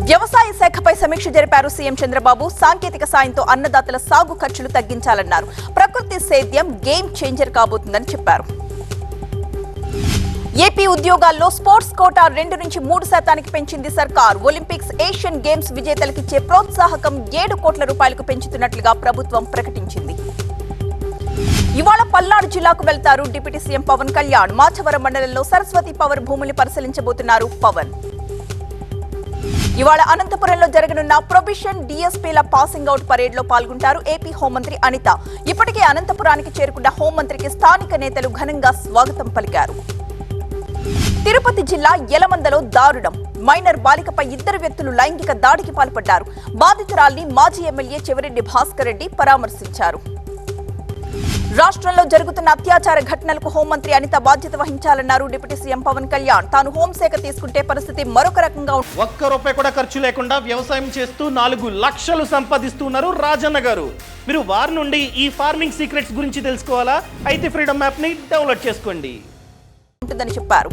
వ్యవసాయ శాఖపై సమీక్ష జరిపారు సీఎం చంద్రబాబు. సాంకేతిక సాయంతో అన్నదాతల సాగు ఖర్చులు తగ్గించాలన్నారు. ప్రకృతి సేద్యం గేమ్ చేంజర్ కాబోతుందని చెప్పారు. ఏపీ ఉద్యోగాల్లో స్పోర్ట్స్ కోటా 2 నుంచి 3% పెంచింది సర్కార్. ఒలింపిక్స్, ఏషియన్ గేమ్స్ విజేతలకిచ్చే ప్రోత్సాహకం 7 కోట్ల రూపాయలకు పెంచుతున్నట్లుగా ప్రభుత్వం ప్రకటించింది. ఇవాళ పల్నాడు జిల్లాకు వెళ్తారు డిప్యూటీ సీఎం పవన్ కళ్యాణ్. మాచవరం మండలంలో సరస్వతి పవర్ భూముల్ని పరిశీలించబోతున్నారు పవన్. ఇవాళ అనంతపురంలో జరగనున్న ప్రొబిషన్ డీఎస్పీల పాసింగ్ అవుట్ పరేడ్ లో పాల్గొంటారు ఏపీ హోంమంత్రి అనిత. ఇప్పటికే అనంతపురానికి చేరుకున్న హోంమంత్రికి స్థానిక నేతలు ఘనంగా స్వాగతం పలికారు. తిరుపతి జిల్లా యలమందలో దారుణం. మైనర్ బాలికపై 2 వ్యక్తులు లైంగిక దాడికి పాల్పడ్డారు. బాధితురాల్ని మాజీ ఎమ్మెల్యే చెవిరెడ్డి భాస్కర్ రెడ్డి పరామర్శించారు. రాష్ట్రంలో జరుగుతున్న అత్యాచార ఘటనలకు హోంమంత్రి అనిత బాధ్యత వహించాలన్నారు డిప్యూటీ సీఎం పవన్ కళ్యాణ్. తాను హోంశాఖ తీసుకుంటే పరిస్థితి మరొక రకంగా ఉంటుంది. ఒక్క రూపాయి కూడా ఖర్చు లేకుండా వ్యవసాయం చేస్తూ 4 లక్షలు సంపాదిస్తున్నారు రాజన్న గారు. మీరు వారి నుండి ఈ ఫార్మింగ్ సీక్రెట్స్ గురించి తెలుసుకోవాలా? అయితే ఫ్రీడమ్ యాప్ ని డౌన్లోడ్ చేసుకోండి ఉంటుందని చెప్పారు.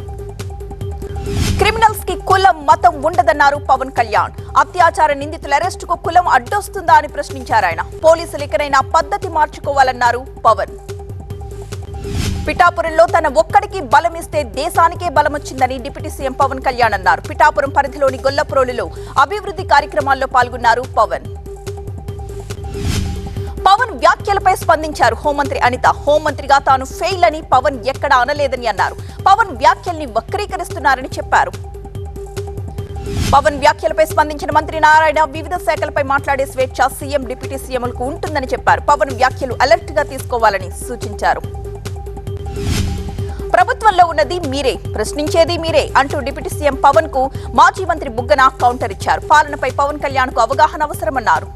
క్రిమినల్స్ కి కులం మతం ఉండదన్నారు పవన్ కళ్యాణ్. అత్యాచార నిందితుల అరెస్టుకు కులం అడ్డొస్తుందా అని ప్రశ్నించారు ఆయన. పోలీసులు ఇకనైనా పద్ధతి మార్చుకోవాలన్నారు పవన్. పిఠాపురంలో తన ఒక్కడికి బలమిస్తే దేశానికే బలమొచ్చిందని డిప్యూటీ సీఎం పవన్ కళ్యాణ్ అన్నారు. పిఠాపురం పరిధిలోని గొల్లప్రోలులో అభివృద్ధి కార్యక్రమాల్లో పాల్గొన్నారు పవన్. పవన్ వ్యాఖ్యలపై స్పందించారు హోంమంత్రి అనిత. హోంమంత్రిగా తాను ఫెయిల్ అని పవన్ ఎక్కడా అనలేదని అన్నారు. పవన్ వ్యాఖ్యల్ని వక్రీకరిస్తున్నారని చెప్పారు. పవన్ వ్యాఖ్యలపై స్పందించిన మంత్రి నారాయణ వివిధ శాఖలపై మాట్లాడే స్వేచ్ఛ సీఎం, డిప్యూటీ సీఎంలకు ఉంటుందని చెప్పారు. పవన్ వ్యాఖ్యలు అలర్ట్ గా తీసుకోవాలని సూచించారు. ప్రభుత్వంలో ఉన్నది మీరే, ప్రశ్నించేది మీరే అంటూ డిప్యూటీ సీఎం పవన్ కు మాజీ మంత్రి బుగ్గన కౌంటర్ ఇచ్చారు. పాలనపై పవన్ కళ్యాణ్ కు అవగాహన అవసరమన్నారు.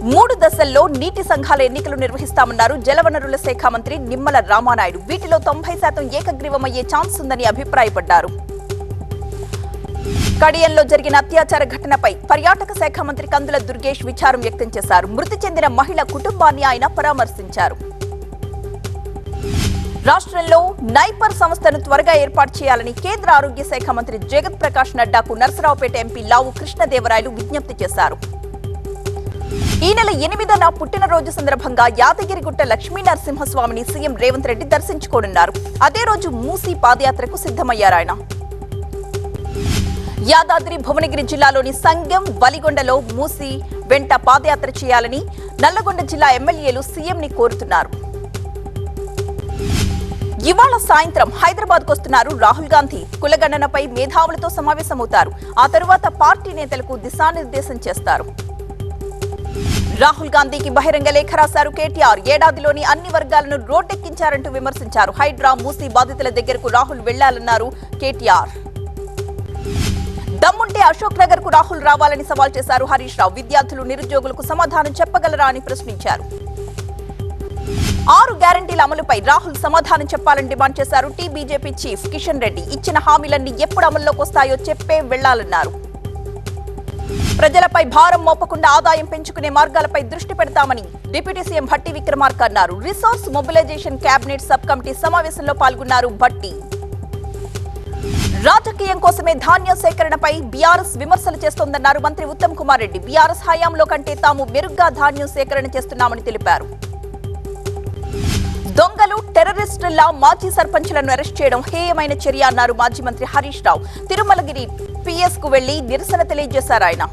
3 దశల్లో నీటి సంఘాల ఎన్నికలు నిర్వహిస్తామన్నారు జలవనరుల శాఖ మంత్రి నిమ్మల రామానాయుడు. వీటిలో 90% ఏకగ్రీవమయ్యే ఛాన్స్ ఉందని అభిప్రాయపడ్డారు. కడియంలో జరిగిన అత్యాచార ఘటనపై పర్యాటక శాఖ మంత్రి కందుల దుర్గేష్ విచారం వ్యక్తం చేశారు. మృతి చెందిన మహిళ కుటుంబాన్ని ఆయన పరామర్శించారు. రాష్ట్రంలో నైపర్ సంస్థను త్వరగా ఏర్పాటు చేయాలని కేంద్ర ఆరోగ్య శాఖ మంత్రి జగత్ ప్రకాష్ నడ్డాకు నర్సరావుపేట ఎంపీ లావు కృష్ణదేవరాయలు విజ్ఞప్తి చేశారు. ఈ నెల 8న పుట్టినరోజు సందర్భంగా యాదగిరిగుట్ట లక్ష్మీ నరసింహస్వామిని సీఎం రేవంత్ రెడ్డి దర్శించుకోనున్నారు. అదే రోజు మూసీ పాదయాత్రకు సిద్ధమయ్యారాయన. యాదాద్రి భువనగిరి జిల్లాలోని సంగం, వలిగొండలో మూసీ వెంట పాదయాత్ర చేయాలని నల్లగొండ జిల్లా ఎమ్మెల్యేలు సీఎంని కోరుతున్నారు. ఇవాళ సాయంత్రం హైదరాబాద్కు వస్తున్నారు రాహుల్ గాంధీ. కులగణనపై మేధావులతో సమావేశమవుతారు. ఆ తరువాత పార్టీ నేతలకు దిశానిర్దేశం చేస్తారు. రాహుల్ గాంధీకి బహిరంగ లేఖ రాశారు కేటీఆర్. ఏడాదిలోని అన్ని వర్గాలను రోడ్డెక్కించారంటూ విమర్శించారు. హైడ్రా, మూసీ బాధితుల దగ్గరకు రాహుల్ వెళ్లాలన్నారు కేటీఆర్. దమ్ముంటే అశోక్ నగర్ కు రాహుల్ రావాలని సవాల్ చేశారు హరీష్ రావు. విద్యార్థులు, నిరుద్యోగులకు సమాధానం చెప్పగలరా అని ప్రశ్నించారు. 6 గ్యారంటీల అమలుపై రాహుల్ సమాధానం చెప్పాలని డిమాండ్ చేశారు బీజేపీ చీఫ్ కిషన్ రెడ్డి. ఇచ్చిన హామీలన్నీ ఎప్పుడు అమల్లోకి వస్తాయో చెప్పే వెళ్లాలన్నారు. ప్రజలపై భారం మోపకుండా ఆదాయం పెంచుకునే మార్గాలపై దృష్టి పెడతామని డిప్యూటీ సీఎం భట్టి విక్రమార్క అన్నారు. Resource mobilisation cabinet sub committee సమావేశంలో పాల్గొన్నారు భట్టి. రాజకీయం కోసమే ధాన్య సేకరణపై బీఆర్ఎస్ విమర్శలు చేస్తోందన్నారు మంత్రి ఉత్తమ్ కుమార్ రెడ్డి. బీఆర్ఎస్ హయాంలో కంటే తాము మెరుగ్గా ధాన్యం సేకరణ చేస్తున్నామని తెలిపారు. దొంగలు, టెర్రరిస్టుల్లా మాజీ సర్పంచ్లను అరెస్ట్ చేయడం హేయమైన చర్య అన్నారు మాజీ మంత్రి హరీష్ రావు. తిరుమలగిరి పిఎస్ కు వెళ్లి నిరసన తెలియజేశారు ఆయన.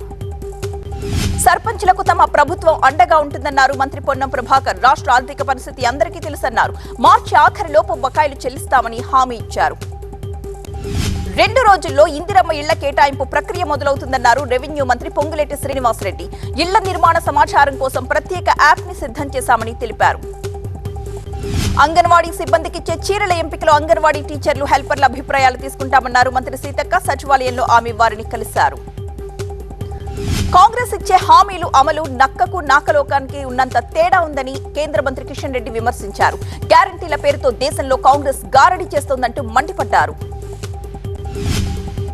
సర్పంచ్లకు తమ ప్రభుత్వం అండగా ఉంటుందన్నారు మంత్రి పొన్నం ప్రభాకర్. రాష్ట్ర ఆర్థిక పరిస్థితి అందరికీ తెలుసన్నారు. మార్చి ఆఖరిలోపు బకాయిలు చెల్లిస్తామని హామీ ఇచ్చారు. 2 రోజుల్లో ఇందిరమ్మ ఇళ్ల కేటాయింపు ప్రక్రియ మొదలవుతుందన్నారు రెవెన్యూ మంత్రి పొంగులేటి శ్రీనివాసరెడ్డి. ఇళ్ల నిర్మాణ సమాచారం కోసం ప్రత్యేక యాప్ ని సిద్ధం చేశామని తెలిపారు. అంగన్వాడీ సిబ్బందికిచ్చే చీరల ఎంపికలో అంగన్వాడీ టీచర్లు, హెల్పర్ల అభిప్రాయాలు తీసుకుంటామన్నారు మంత్రి సీతక్క. సచివాలయంలో ఆమె వారిని కలిశారు. కాంగ్రెస్ ఇచ్చే హామీలు అమలు నక్కకు నాకలోకానికి ఉన్నంత తేడా ఉందని కేంద్ర మంత్రి కిషన్ రెడ్డి విమర్శించారు. గ్యారంటీల పేరుతో దేశంలో కాంగ్రెస్ గారడీ చేస్తోందంటూ మండిపడ్డారు.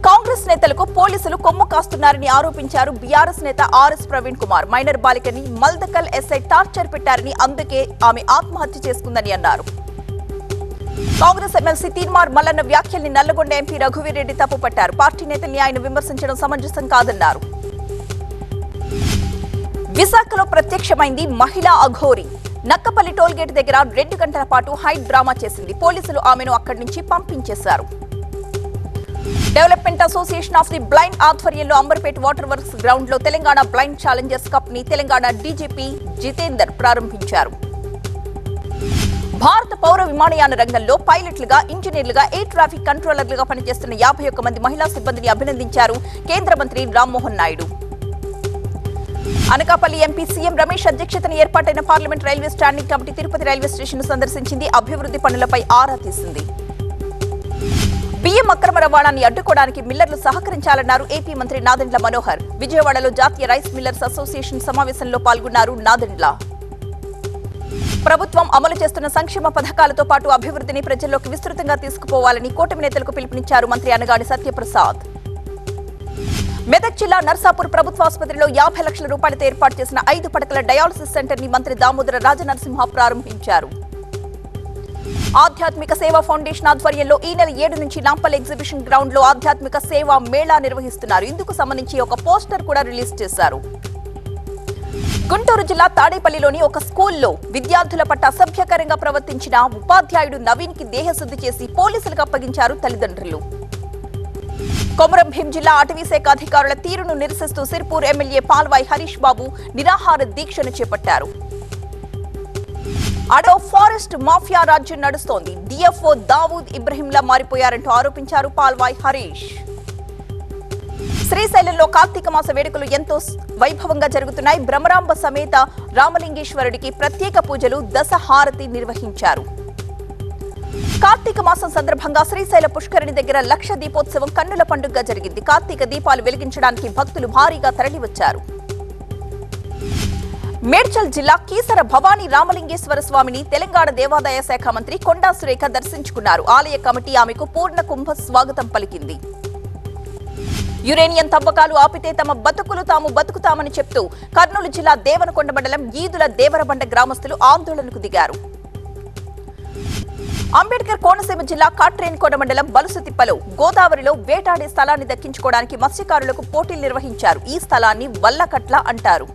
కాంగ్రెస్ నేతలకు పోలీసులు కొమ్ము కాస్తున్నారని ఆరోపించారు బీఆర్ఎస్ నేత ఆర్ఎస్ ప్రవీణ్ కుమార్. మైనర్ బాలికని మల్దకల్ ఎస్ఐ టార్చర్ పెట్టారని, అందుకే ఆమె ఆత్మహత్య చేసుకుందని అన్నారు. కాంగ్రెస్ ఎమ్మెల్సీ తీన్మార్ మల్లన్న వ్యాఖ్యల్ని నల్లగొండ ఎంపీ రఘువీర్ రెడ్డి తప్పుపట్టారు. పార్టీ నేతల్ని ఆయన విమర్శించడం సమంజసం కాదన్నారు. విశాఖలో ప్రత్యక్షమైంది మహిళా అఘోరి. నక్కపల్లి టోల్గేట్ దగ్గర 2 గంటల పాటు హైట్ డ్రామా చేసింది. పోలీసులు ఆమెను అక్కడి నుంచి పంపించేశారు. Development association of the blind ఆధ్వర్యంలో అంబర్పేట్ వాటర్ వర్క్స్ గ్రౌండ్ లో తెలంగాణ బ్లైండ్ ఛాలెంజర్స్ కప్ ని తెలంగాణ డీజీపీ జితేందర్ ప్రారంభించారు. భారత పౌర విమానయాన రంగంలో పైలట్లుగా, ఇంజనీర్లుగా, ఎయిర్ ట్రాఫిక్ కంట్రోలర్లుగా పనిచేస్తున్న 51 మంది మహిళా సిబ్బందిని అభినందించారు కేంద్ర మంత్రి రామ్మోహన్ నాయుడు. అనకాపల్లి ఎంపీ సీఎం రమేష్ అధ్యక్షతన ఏర్పాటైన parliament railway standing committee Tirupati railway station సందర్శించింది. అభివృద్ధి పనులపై ఆరా తీసింది. బియ్యం అక్రమ రవాణాన్ని అడ్డుకోవడానికి మిల్లర్లు సహకరించాలన్నారు ఏపీ మంత్రి నాదెండ్ల మనోహర్. విజయవాడలో జాతీయ రైస్ మిల్లర్స్ అసోసియేషన్ సమావేశంలో పాల్గొన్నారు నాదెండ్ల. ప్రభుత్వం అమలు చేస్తున్న సంక్షేమ పథకాలతో పాటు అభివృద్ధిని ప్రజల్లోకి విస్తృతంగా తీసుకుపోవాలని కూటమి నేతలకు పిలుపునిచ్చారు మంత్రి అనగాని సత్యప్రసాద్. మెదక్ జిల్లా నర్సాపూర్ ప్రభుత్వ ఆసుపత్రిలో 50 లక్షల రూపాయలతో ఏర్పాటు చేసిన 5 పడకల డయాలసిస్ సెంటర్ ని మంత్రి దామోదర రాజనరసింహ ప్రారంభించారు. ఆధ్యాత్మిక సేవా ఫౌండేషన్ ఆధ్వర్యంలో ఈ నెల 7 నుంచి నాంపల్లి ఎగ్జిబిషన్ గ్రౌండ్ లో ఆధ్యాత్మిక సేవా మేళా నిర్వహిస్తున్నారు. ఇందుకు సంబంధించి ఒక పోస్టర్ కూడా రిలీజ్ చేశారు. గుంటూరు జిల్లా తాడేపల్లిలోని ఒక స్కూల్లో విద్యార్థుల పట్ల అసభ్యకరంగా ప్రవర్తించిన ఉపాధ్యాయుడు నవీన్ కి దేహశుద్ధి చేసి పోలీసులకు అప్పగించారు తల్లిదండ్రులు. కొమరం భీం జిల్లా అటవీ శాఖ అధికారుల తీరును నిరసిస్తూ సిర్పూర్ ఎమ్మెల్యే పాల్వాయి హరీష్ బాబు నిరాహార దీక్షను చేపట్టారు. అడో ఫారెస్ట్ మాఫియా రాజ్యం నడుస్తోంది. డిఎఫ్ఓ దావూద్ ఇబ్రహీంలా మారిపోయారంటూ ఆరోపించారు పాల్వాయి హరీష్. శ్రీశైలంలో కార్తీక మాస వేడుకలు ఎంతో వైభవంగా జరుగుతున్నాయి. భ్రమరాంబ సమేత రామలింగేశ్వరుడికి ప్రత్యేక పూజలు, దశహారతి నిర్వహించారు. కార్తీక మాసం సందర్భంగా శ్రీశైల పుష్కరిణి దగ్గర లక్ష దీపోత్సవం కన్నుల పండుగగా జరిగింది. కార్తీక దీపాలు వెలిగించడానికి భక్తులు భారీగా తరలివచ్చారు. మేడ్చల్ జిల్లా కీసర భవానీ రామలింగేశ్వర స్వామిని తెలంగాణ దేవాదాయ శాఖ మంత్రి కొండా సురేఖ దర్శించుకున్నారు. ఆలయ కమిటీ ఆమెకు పూర్ణ కుంభ స్వాగతం పలికింది. యురేనియం తవ్వకాలు ఆపితే తమ బతుకులు తాము బతుకుతామని చెప్తూ కర్నూలు జిల్లా దేవనకొండ మండలం ఈదుల దేవరబండ గ్రామస్తులు ఆందోళనకు దిగారు. అంబేద్కర్ కోనసీమ జిల్లా కాట్రేనికోట మండలం బలుసుతిప్పలో గోదావరిలో వేటాడే స్థలాన్ని దక్కించుకోవడానికి మత్స్యకారులకు పోటీలు నిర్వహించారు. ఈ స్థలాన్ని వల్లకట్ల అంటారు.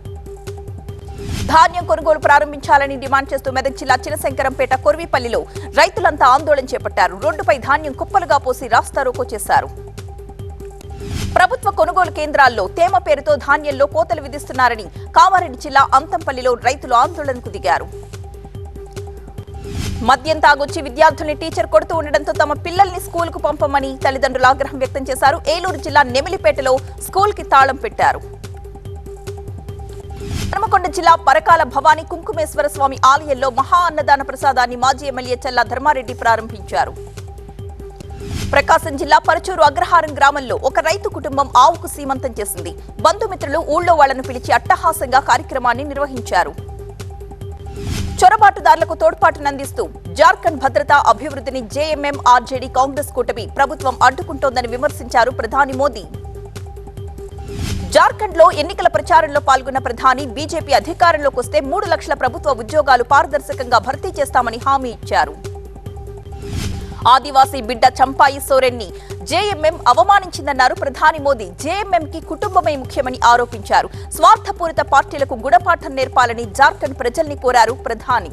ధాన్యం కొనుగోలు ప్రారంభించాలని డిమాండ్ చేస్తూ మెదక్ జిల్లా చినశంకరంపేట కొర్విపల్లిలో రైతులంతా ఆందోళన చేపట్టారు. రోడ్డుపై ధాన్యం కుప్పలుగా పోసి రాస్తారోకో చేశారు. ప్రభుత్వ కొనుగోలు కేంద్రాల్లో తేమ పేరుతో ధాన్యంలో కోతలు విధిస్తున్నారని కామారెడ్డి జిల్లా అంతంపల్లిలో రైతులు ఆందోళనకు దిగారు. మద్యం తాగొచ్చి విద్యార్థుల్ని టీచర్ కొడుతూ ఉండడంతో తమ పిల్లల్ని స్కూల్కు పంపమని తల్లిదండ్రులు ఆగ్రహం వ్యక్తం చేశారు. ఏలూరు జిల్లా నెమిలిపేటలో స్కూల్కి తాళం పెట్టారు. హనుమకొండ జిల్లా పరకాల భవానీ కుంకుమేశ్వర స్వామి ఆలయంలో మహా అన్నదాన ప్రసాదాన్ని మాజీ ఎమ్మెల్యే చల్లా ధర్మారెడ్డి ప్రారంభించారు. ప్రకాశం జిల్లా పరచూరు అగ్రహారం గ్రామంలో ఒక రైతు కుటుంబం ఆవుకు సీమంతం చేసింది. బంధుమిత్రులు ఊళ్ళో వాళ్లను పిలిచి అట్టహాసంగా కార్యక్రమాన్ని నిర్వహించారు. చొరబాటుదారులకు తోడ్పాటునందిస్తూ జార్ఖండ్ భద్రతా అభివృద్ధిని జేఎంఎం ఆర్జేడీ కాంగ్రెస్ కూటమి ప్రభుత్వం అడ్డుకుంటోందని విమర్శించారు ప్రధాని మోదీ. జార్ఖండ్ లో ఎన్నికల ప్రచారంలో పాల్గొన్న ప్రధాని బీజేపీ అధికారంలోకి వస్తే 3 లక్షల ప్రభుత్వ ఉద్యోగాలు పారదర్శకంగా భర్తీ చేస్తామని హామీ ఇచ్చారు. ఆదివాసీ బిడ్డ చంపాయి సోరెన్ని జేఎంఎం అవమానించిందన్నారు ప్రధాని మోదీ. జేఎంఎంకి కుటుంబమే ముఖ్యమని ఆరోపించారు. స్వార్థపూరిత పార్టీలకు గుణపాఠం నేర్పాలని జార్ఖండ్ ప్రజల్ని కోరారు ప్రధాని.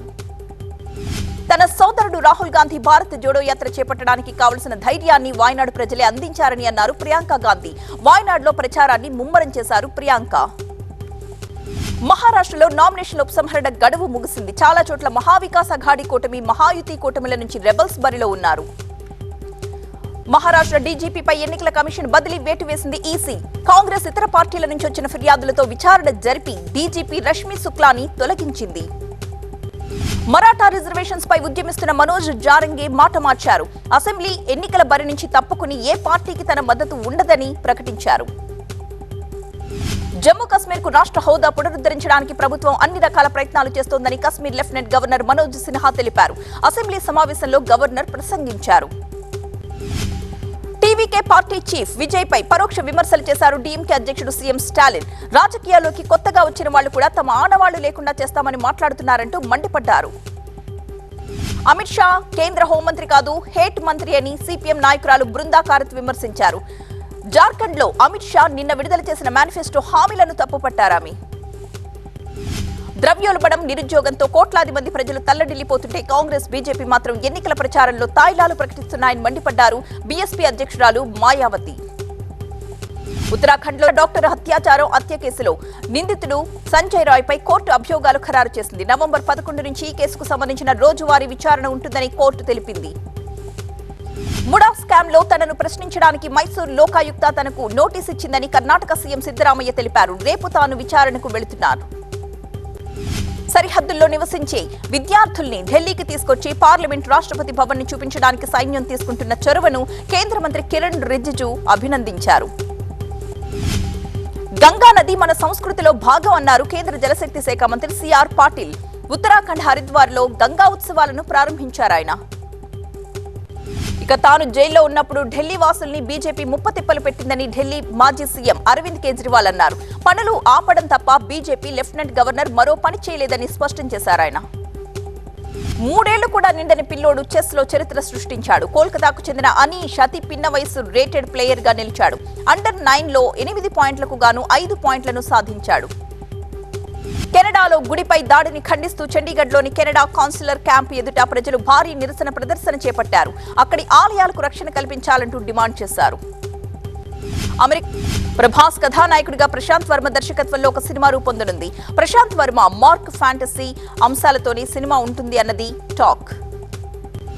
తన సోదరుడు రాహుల్ గాంధీ భారత్ జోడో యాత్ర చేపట్టడానికి కావలసిన ధైర్యాన్ని వాయనాడు ప్రజలే అందించారని అన్నారు ప్రియాంక గాంధీ. వాయనాడులో ప్రచారాన్ని ముమ్మరం చేశారు ప్రియాంక. మహారాష్ట్రలో నామినేషన్ ఉపసంహరణ గడువు ముగిసింది. చాలా చోట్ల మహావికాస్ అఘాడీ కూటమి, మహాయుతి కూటమిల నుంచి రెబల్స్ బరిలో ఉన్నారు. మహారాష్ట్ర డీజీపీపై ఎన్నికల కమిషన్ బదిలీ వేటు వేసింది ఈసీ. కాంగ్రెస్ ఇతర పార్టీల నుంచి వచ్చిన ఫిర్యాదులతో విచారణ జరిపి డీజీపీ రష్మి శుక్లాని తొలగించింది. మరాఠా రిజర్వేషన్స్ పై ఉద్యమిస్తున్న మనోజ్ జారంగే మాట మార్చారు. అసెంబ్లీ ఎన్నికల బరి నుంచి తప్పుకుని ఏ పార్టీకి తన మద్దతు ఉండదని ప్రకటించారు. జమ్మూ కశ్మీర్ కు రాష్ట్ర హోదా పునరుద్ధరించడానికి ప్రభుత్వం అన్ని రకాల ప్రయత్నాలు చేస్తోందని కశ్మీర్ లెఫ్టినెంట్ గవర్నర్ మనోజ్ సిన్హా తెలిపారు. అసెంబ్లీ సమావేశంలో గవర్నర్ ప్రసంగించారు. టీవీకే పార్టీ చీఫ్ విజయ్ పై పరోక్ష విమర్శలు చేశారు డీఎంకే అధ్యక్షుడు సీఎం స్టాలిన్. రాజకీయాల్లోకి కొత్తగా వచ్చిన వాళ్లు కూడా తమ ఆనవాళ్లు లేకుండా చేస్తామని మాట్లాడుతున్నారంటూ మండిపడ్డారు. అమిత్ షా కేంద్ర హోంమంత్రి కాదు, హేట్ మంత్రి అని సిపిఎం నాయకురాలు బృందా కారత్ విమర్శించారు. జార్ఖండ్ లో అమిత్ షా నిన్న విడుదల చేసిన మేనిఫెస్టో హామీలను తప్పుపట్టారామె. ద్రవ్యోల్బణం, నిరుద్యోగంతో కోట్లాది మంది ప్రజలు తల్లడిల్లిపోతుంటే కాంగ్రెస్, బీజేపీ మాత్రం ఎన్నికల ప్రచారంలో తాయిలాలు ప్రకటిస్తున్నాయని మండిపడ్డారు బీఎస్పీ అధ్యక్షురాలు మాయావతి. ఉత్తరాఖండ్ లో డాక్టర్ అత్యాచారం హత్య కేసులో నిందితుడు సంజయ్ రాయ్ పై కోర్టు అభియోగాలు ఖరారు చేసింది. నవంబర్ 11 నుంచి ఈ కేసుకు సంబంధించిన రోజువారీ విచారణ ఉంటుందని కోర్టు తెలిపింది. ముడా స్కామ్ లో తనను ప్రశ్నించడానికి మైసూర్ లోకాయుక్త తనకు నోటీస్ ఇచ్చిందని కర్ణాటక సీఎం సిద్ధరామయ్య తెలిపారు. రేపు తాను విచారణకు వెళుతున్నారు. సరిహద్దుల్లో నివసించే విద్యార్థుల్ని ఢిల్లీకి తీసుకొచ్చి పార్లమెంట్, రాష్ట్రపతి భవన్ ని చూపించడానికి సైన్యం తీసుకుంటున్న చొరవను కేంద్ర మంత్రి కిరణ్ రిజిజు అభినందించారు. గంగా నది మన సంస్కృతిలో భాగం అన్నారు కేంద్ర జలశక్తి శాఖ మంత్రి సిఆర్ పాటిల్. ఉత్తరాఖండ్ హరిద్వార్ లో గంగా ఉత్సవాలను ప్రారంభించారు ఆయన. ఇక తాను జైల్లో ఉన్నప్పుడు ఢిల్లీ వాసుల్ని బీజేపీ ముప్పతిప్పలు పెట్టిందని ఢిల్లీ మాజీ సీఎం అరవింద్ కేజ్రీవాల్ అన్నారు. పనులు ఆపడం తప్ప బీజేపీ లెఫ్టినెంట్ గవర్నర్ మరో పని చేయలేదని స్పష్టం చేశారు ఆయన. 3 ఏళ్లు కూడా నిండని పిల్లోడు చెస్ లో చరిత్ర సృష్టించాడు. కోల్కతాకు చెందిన అనీష్ అతి పిన్న వయసు రేటెడ్ ప్లేయర్ గా నిలిచాడు. అండర్-9 లో 8 పాయింట్లకు గాను 5 పాయింట్లను సాధించాడు. కెనడాలో గుడిపై దాడిని ఖండిస్తూ చండీగఢ్లోని కెనడా కాన్సులర్ క్యాంప్ ఎదుట ప్రజలు భారీ నిరసన ప్రదర్శన చేపట్టారు. అక్కడి ఆలయాలకు రక్షణ కల్పించాలంటూ డిమాండ్ చేశారు. ప్రభాస్ కథానాయకుడిగా ప్రశాంత్ వర్మ దర్శకత్వంలో ఒక సినిమా రూపొందనుంది. ప్రశాంత్ వర్మ మార్క్ ఫ్యాంటసీ అంశాలతోనే సినిమా ఉంటుంది అన్నది టాక్.